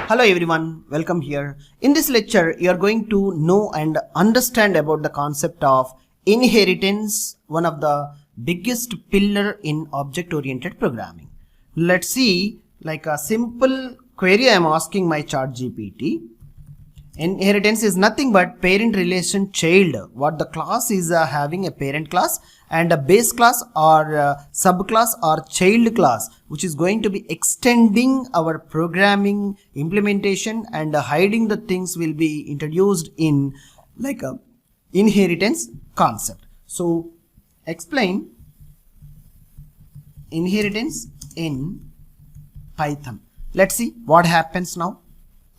Hello everyone, welcome here. In this lecture, you are going to know and understand about the concept of inheritance, one of the biggest pillar in object-oriented programming. Let's see, like a simple query I am asking my ChatGPT. Inheritance is nothing but parent relation child. What the class is having a parent class and a base class or subclass or child class, which is going to be extending our programming implementation, and hiding the things will be introduced in like a inheritance concept. So explain inheritance in Python. Let's see what happens now.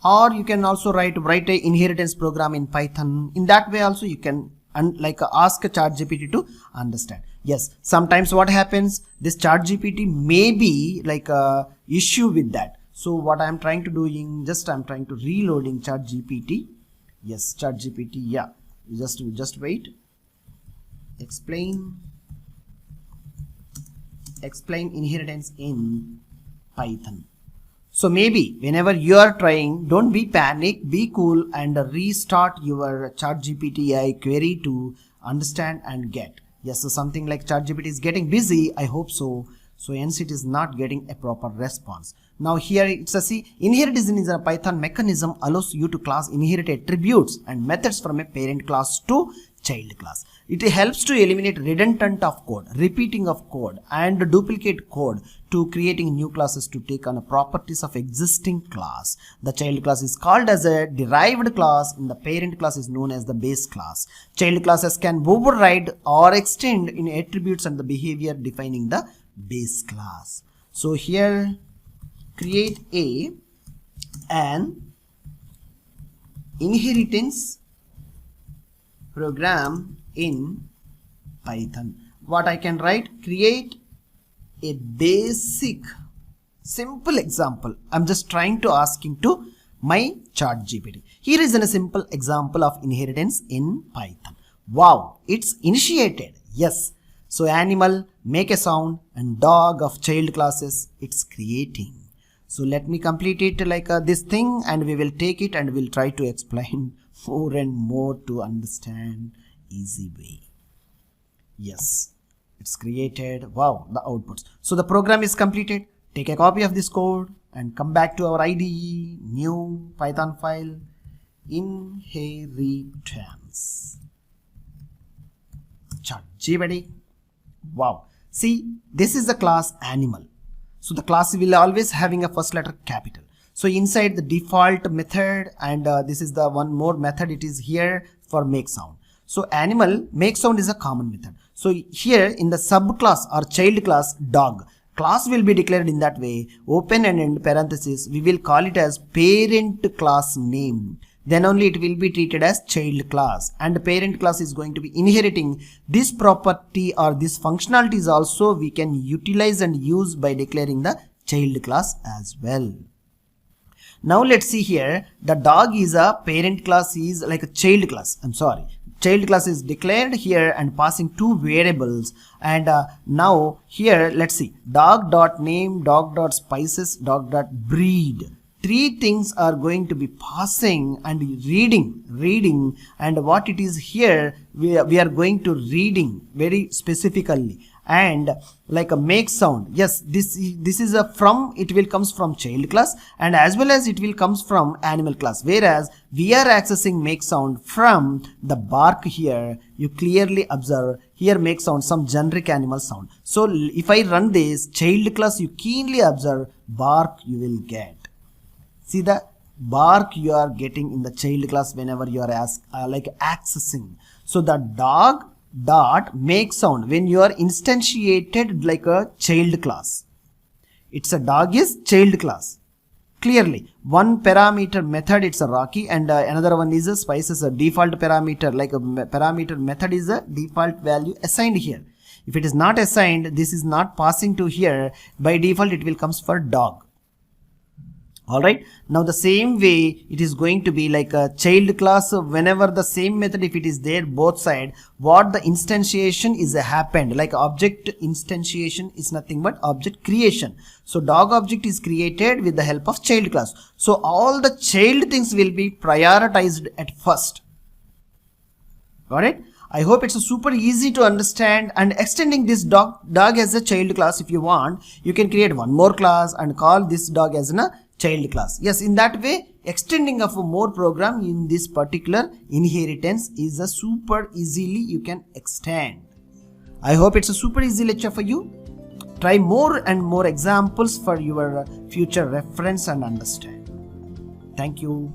Or you can also write a inheritance program in Python. In that way also you can ask a ChatGPT to understand. Yes, sometimes what happens, this ChatGPT may be like a issue with that. So what I am trying to do I'm trying to reloading ChatGPT. Yes, ChatGPT, yeah. Just wait. Explain inheritance in Python. So maybe whenever you are trying, don't be panic, be cool and restart your ChatGPT AI query to understand and get. Yes, so something like ChatGPT is getting busy, I hope so. So hence it is not getting a proper response. Now here it's a see, inheritance is a Python mechanism allows you to class inherit attributes and methods from a parent class to child class. It helps to eliminate redundant of code, repeating of code and duplicate code to creating new classes to take on the properties of existing class. The child class is called as a derived class and the parent class is known as the base class. Child classes can override or extend in attributes and the behavior defining the base class. So here create an inheritance program in Python. What I can write, create a basic simple example. I'm just trying to asking to my ChatGPT. Here is a simple example of inheritance in Python. Wow, it's initiated. Yes. So animal, make a sound, and dog of child classes, it's creating. So let me complete it like this thing, and we will take it and we'll try to explain more and more to understand easy way. Yes, it's created. Wow, the outputs. So the program is completed. Take a copy of this code and come back to our IDE, new Python file, inheritance. ChatGPT. Wow. See, this is the class animal. So the class will always having a first letter capital. So inside the default method, and this is the one more method, it is here for make sound. So animal make sound is a common method. So here in the subclass or child class dog, class will be declared in that way, open and end parenthesis, we will call it as parent class name. Then only it will be treated as child class, and the parent class is going to be inheriting this property or this functionalities also we can utilize and use by declaring the child class as well. Now let's see here, the dog is a parent class is like a child class. I'm sorry. Child class is declared here and passing two variables, and now here let's see, dog.name, dog.spices, dog.breed. Three things are going to be passing and reading, and what it is here we are going to reading very specifically, and like a make sound. Yes, this is a from, it will comes from child class and as well as it will comes from animal class, whereas we are accessing make sound from the bark. Here you clearly observe here make sound some generic animal sound. So if I run this child class, you keenly observe bark you will get. See the bark you are getting in the child class whenever you are accessing. So the dog dot make sound when you are instantiated like a child class. It's a dog is child class. Clearly one parameter method, it's a Rocky, and another one is a spices, a default parameter, like a parameter method is a default value assigned here. If it is not assigned, this is not passing to here. By default it will comes for dog. Alright, now the same way it is going to be like a child class. Whenever the same method, if it is there both side, what the instantiation is happened, like object instantiation is nothing but object creation. So dog object is created with the help of child class. So all the child things will be prioritized at first. Got it? I hope it's super easy to understand. And extending this dog as a child class, if you want, you can create one more class and call this dog as a child class. Yes, in that way, extending of a more program in this particular inheritance is a super easily you can extend. I hope it's a super easy lecture for you. Try more and more examples for your future reference and understand. Thank you.